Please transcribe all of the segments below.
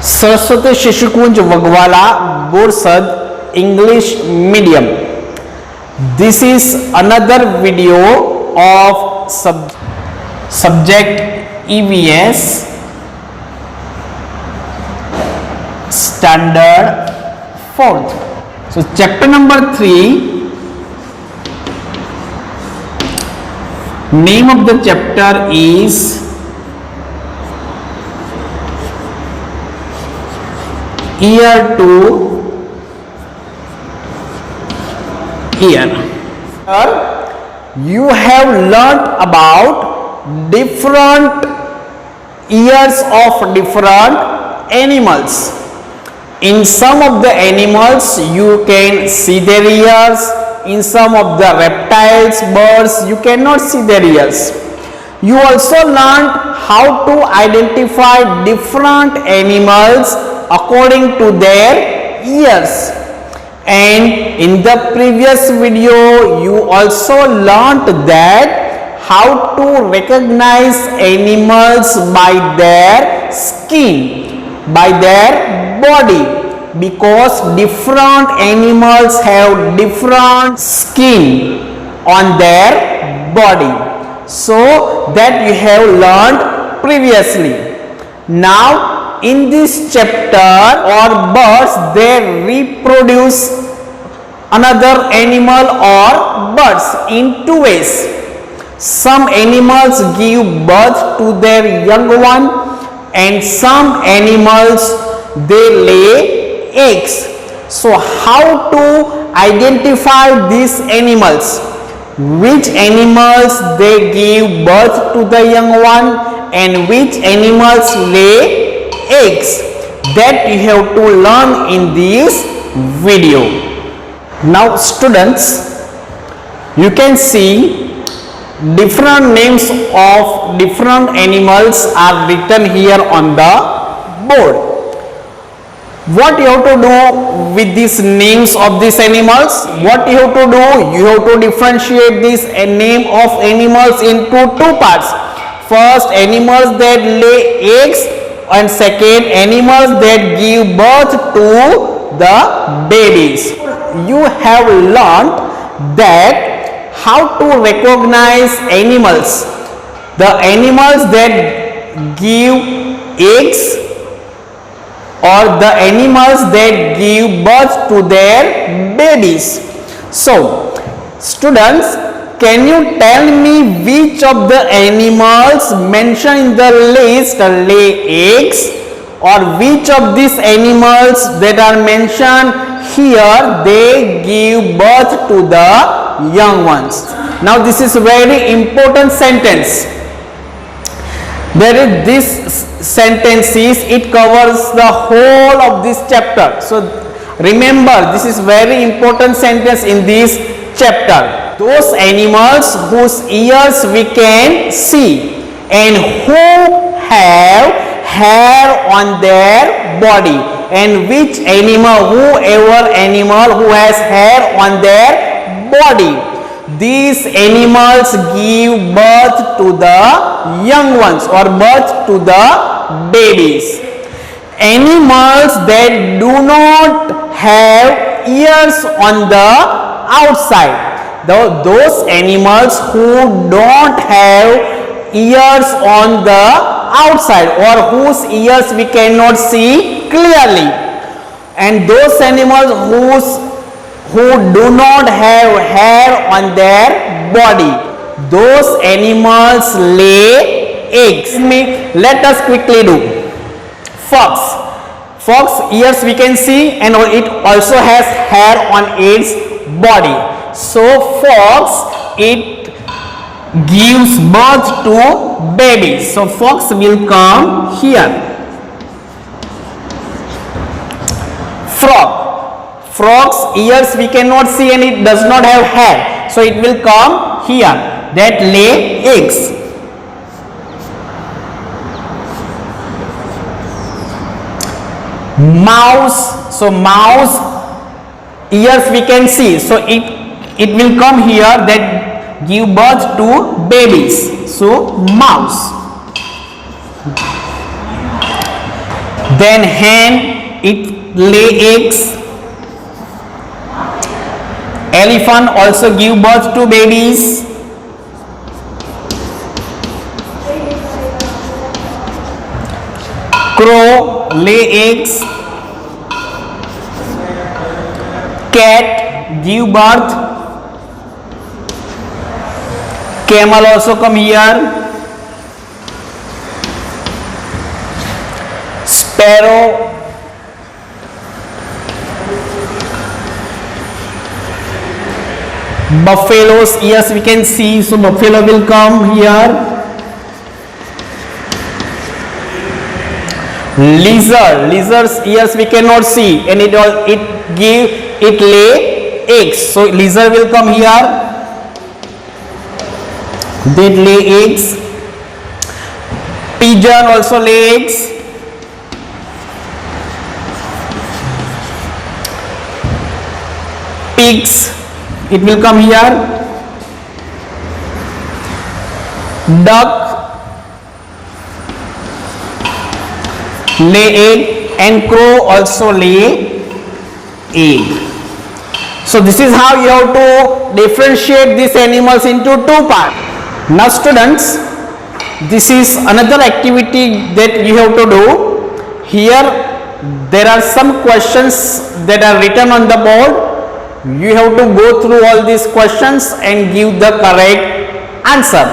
Saraswati शिशुकुंज वगवाला Borsad English medium. This is another video of subject EVS standard 4th. So chapter number 3, name of the chapter is year to year. You have learnt about different years of different animals. In some of the animals you can see their ears, in some of the reptiles, birds, you cannot see their ears. You also learned how to identify different animals according to their ears. And in the previous video you also learnt that how to recognize animals by their skin, by their body, because different animals have different skin on their body. So that you have learned previously. Now in this chapter, or birds, they reproduce another animal or birds in two ways. Some animals give birth to their young one, and some animals they lay eggs. So how to identify these animals? Which animals they give birth to the young one and which animals lay eggs? That you have to learn in this video. Now students, you can see different names of different animals are written here on the board. What you have to do with these names of these animals? What you have to do? You have to differentiate this name of animals into two parts. First, animals that lay eggs, and second, animals that give birth to the babies. You have learned that how to recognize animals. The animals that give eggs or the animals that give birth to their babies. So, students, can you tell me which of the animals mentioned in the list lay eggs, or which of these animals that are mentioned here they give birth to the young ones? Now this is a very important sentence. There is this sentence is, it covers the whole of this chapter. So remember, this is very important sentence in this chapter. Those animals whose ears we can see and who have hair on their body, and which animal, whoever animal who has hair on their body, these animals give birth to the young ones or birth to the babies. Animals that do not have ears on the outside, those animals who don't have ears on the outside or whose ears we cannot see clearly, and those animals who do not have hair on their body, those animals lay eggs. Let us quickly do. Fox ears we can see, and it also has hair on its body. So fox, it gives birth to babies. So fox will come here. Frog's ears we cannot see and it does not have hair, so it will come here, that lay eggs. Mouse, so mouse ears we can see, so it will come here, that give birth to babies. So mouse. Then hen, it lay eggs. Elephant also give birth to babies. Crow lay eggs. Cat give birth. Camel also come here. Sparrow, buffaloes, yes, we can see, so buffalo will come here. Lizards, yes, we cannot see, and it lay eggs, so lizard will come here. They lay eggs. Pigeon also lay eggs. Pigs, it will come here. Duck lay egg, and crow also lay egg. So this is how you have to differentiate these animals into two parts. Now students, this is another activity that you have to do. Here there are some questions that are written on the board. You have to go through all these questions and give the correct answer.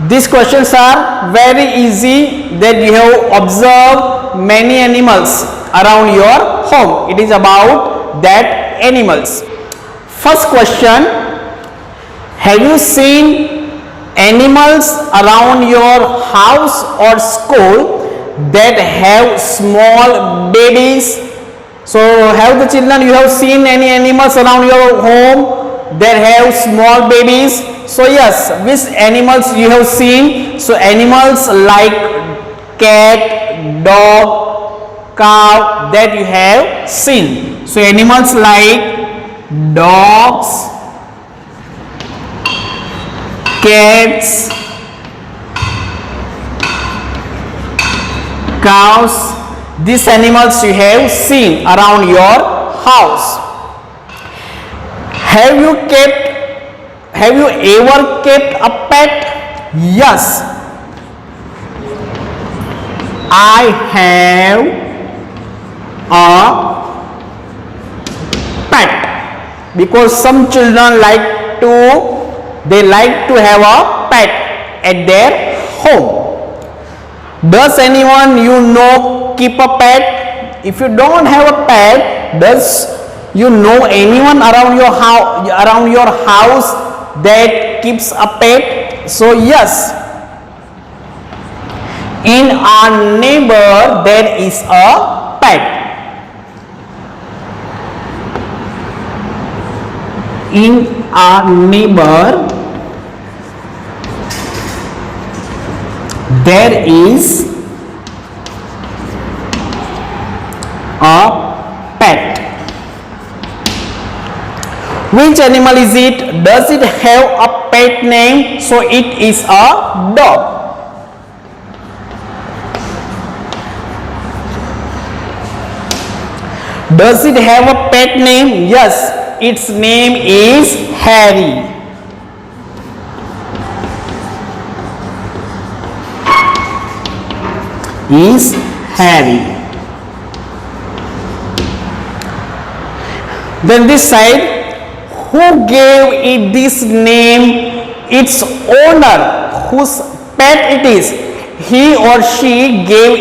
These questions are very easy, that you have observed many animals around your home. It is about that animals. First question, have you seen animals around your house or school that have small babies? So have the children, you have seen any animals around your home that have small babies? So yes, which animals you have seen? So animals like cat, dog, cow, that you have seen. So animals like dogs, cats, cows, these animals you have seen around your house. Have you ever kept a pet? Yes, I have a pet, because some children like to have a pet at their home. Does anyone you know keep a pet? If you don't have a pet, does you know anyone around your house that keeps a pet? So yes, in our neighbor there is a pet. In our neighbor there is a pet. Which animal is it? Does it have a pet name? So it is a dog. Does it have a pet name? Yes, its name is Harry. Is Harry. Then this side, who gave it this name? Its owner, whose pet it is. He or she gave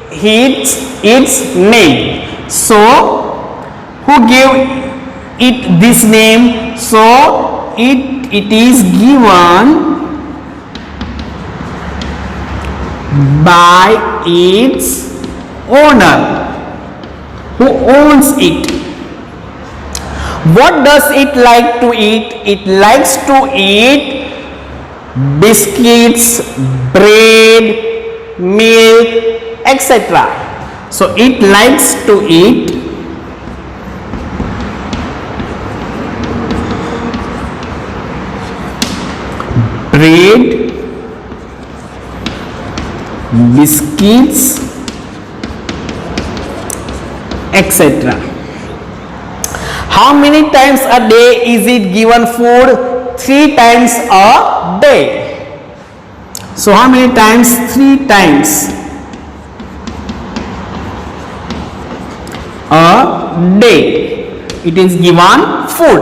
its name. So, who gave it this name? So, it is given by its owner, who owns it. What does it like to eat? It likes to eat biscuits, bread, milk, etc. So it likes to eat bread, biscuits, etc. How many times a day is it given food? 3 times a day. So how many times? 3 times a day it is given food.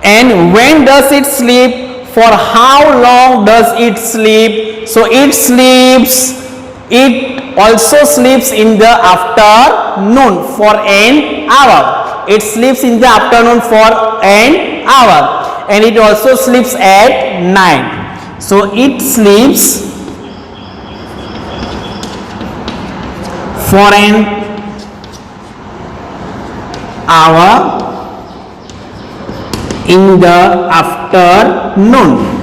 And when does it sleep? For how long does it sleep? So it also sleeps in the afternoon for an hour. It sleeps in the afternoon for an hour, and it also sleeps at night. So it sleeps for an hour in the afternoon.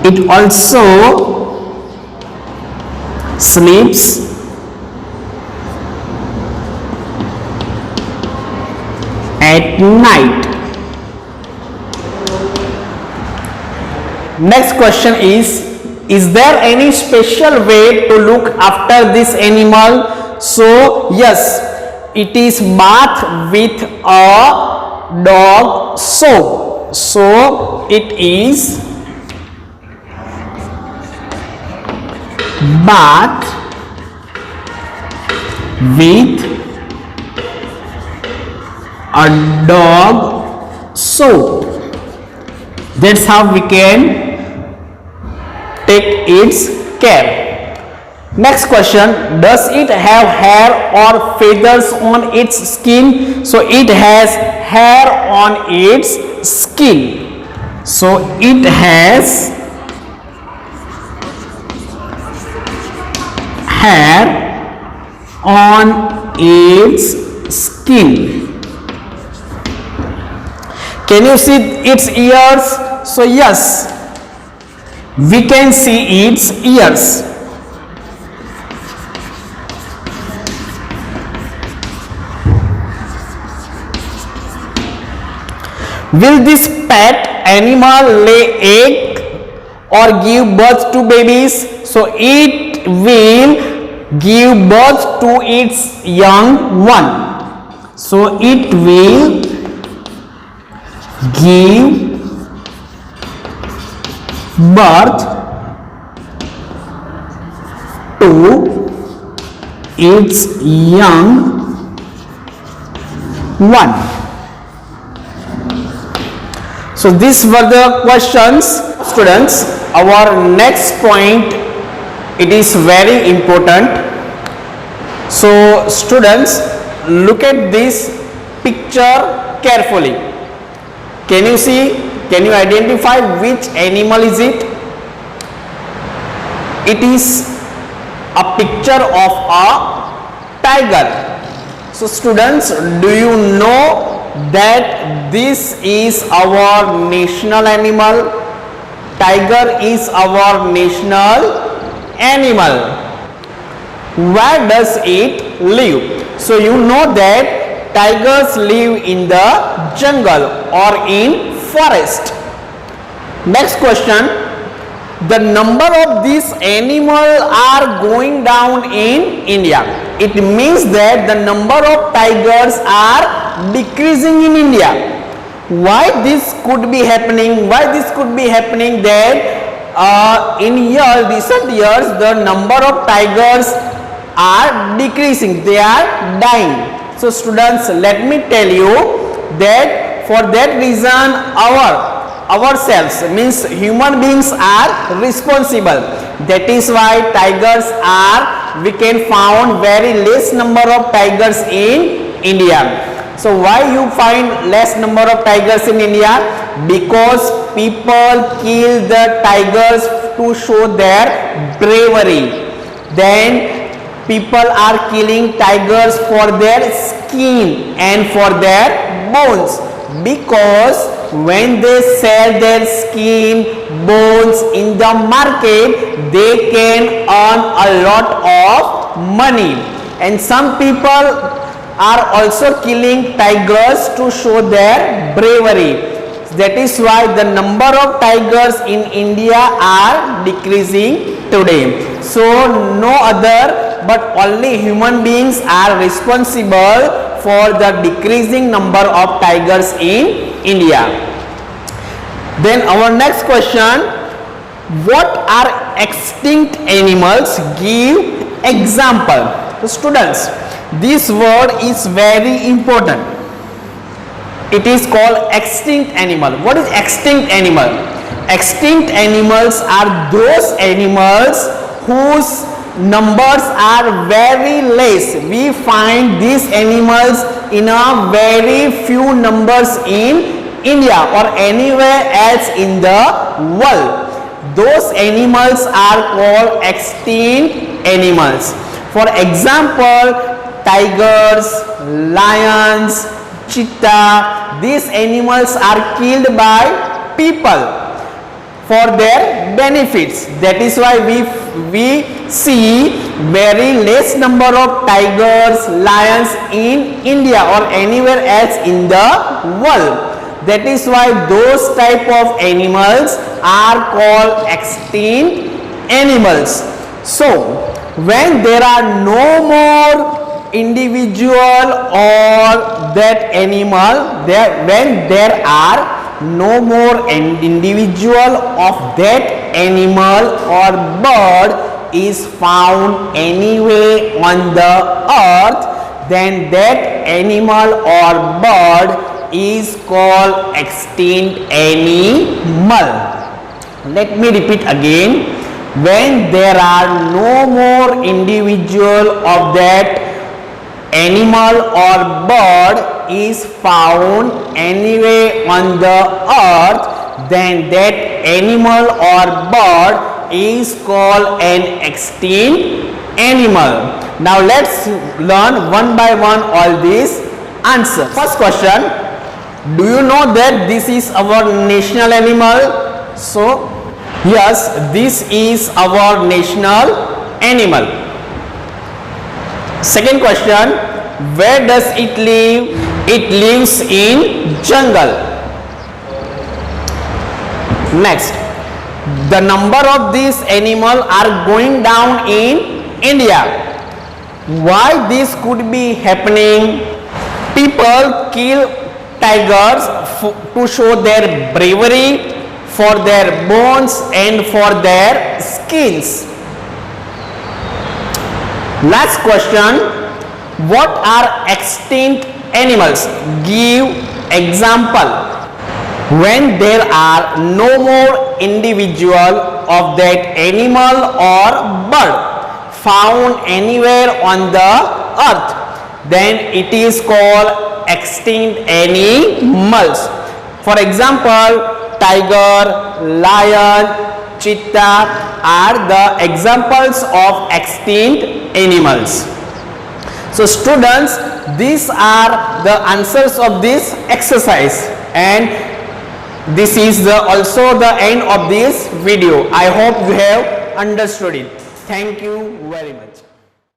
It also sleeps at night. Next question is there any special way to look after this animal? So yes, it is bathed with a dog soap. So it is bathed with a dog soap. That's how we can take its care. Next question, does it have hair or feathers on its skin? So it has hair on its skin. So it has hair on its skin. Can you see its ears? So yes, we can see its ears. Will this pet animal lay egg or give birth to babies? So it will give birth to its young one. So it will give birth to its young one. So these were the questions, students. Our next point, it is very important. So students, look at this picture carefully. Can you see? Can you identify which animal is it? It is a picture of a tiger. So students, do you know that this is our national animal? Tiger is our national animal. Where does it live? So you know that tigers live in the jungle or in forest. Next question, the number of these animals are going down in India. It means that the number of tigers are decreasing in India. Why this could be happening? Why this could be happening that in recent years the number of tigers are decreasing, they are dying. So students, let me tell you that for that reason ourselves, means human beings, are responsible. That is why tigers are, we can found very less number of tigers in India. So why you find less number of tigers in India? Because people kill the tigers to show their bravery. Then people are killing tigers for their skin and for their bones, because when they sell their skin, bones in the market, they can earn a lot of money. And some people are also killing tigers to show their bravery. That is why the number of tigers in India are decreasing today. So no other but only human beings are responsible for the decreasing number of tigers in India. Then our next question, what are extinct animals? Give example. So students, this word is very important. It is called extinct animal. What is extinct animal? Extinct animals are those animals whose numbers are very less. We find these animals in a very few numbers in India or anywhere else in the world. Those animals are called extinct animals. For example, tigers, lions, cheetah, these animals are killed by people for their benefits. That is why we see very less number of tigers, lions in India or anywhere else in the world. That is why those type of animals are called extinct animals. So when there are no more individual or that animal, when there are no more individual of that animal or bird is found anywhere on the earth, then that animal or bird is called extinct animal. Let me repeat again. When there are no more individual of that animal or bird is found anywhere on the earth, then that animal or bird is called an extinct animal. Now let's learn one by one all these answers. First question, do you know that this is our national animal? So yes, this is our national animal. Second question, where does it live? It lives in jungle. Next, the number of these animals are going down in India. Why this could be happening? People kill tigers to show their bravery, for their bones and for their skins. Last question, what are extinct animals? Give example. When there are no more individual of that animal or bird found anywhere on the earth, then it is called extinct animals. For example, tiger, lion, cheetah are the examples of extinct animals. So students, these are the answers of this exercise, and this is also the end of this video. I hope you have understood it. Thank you very much.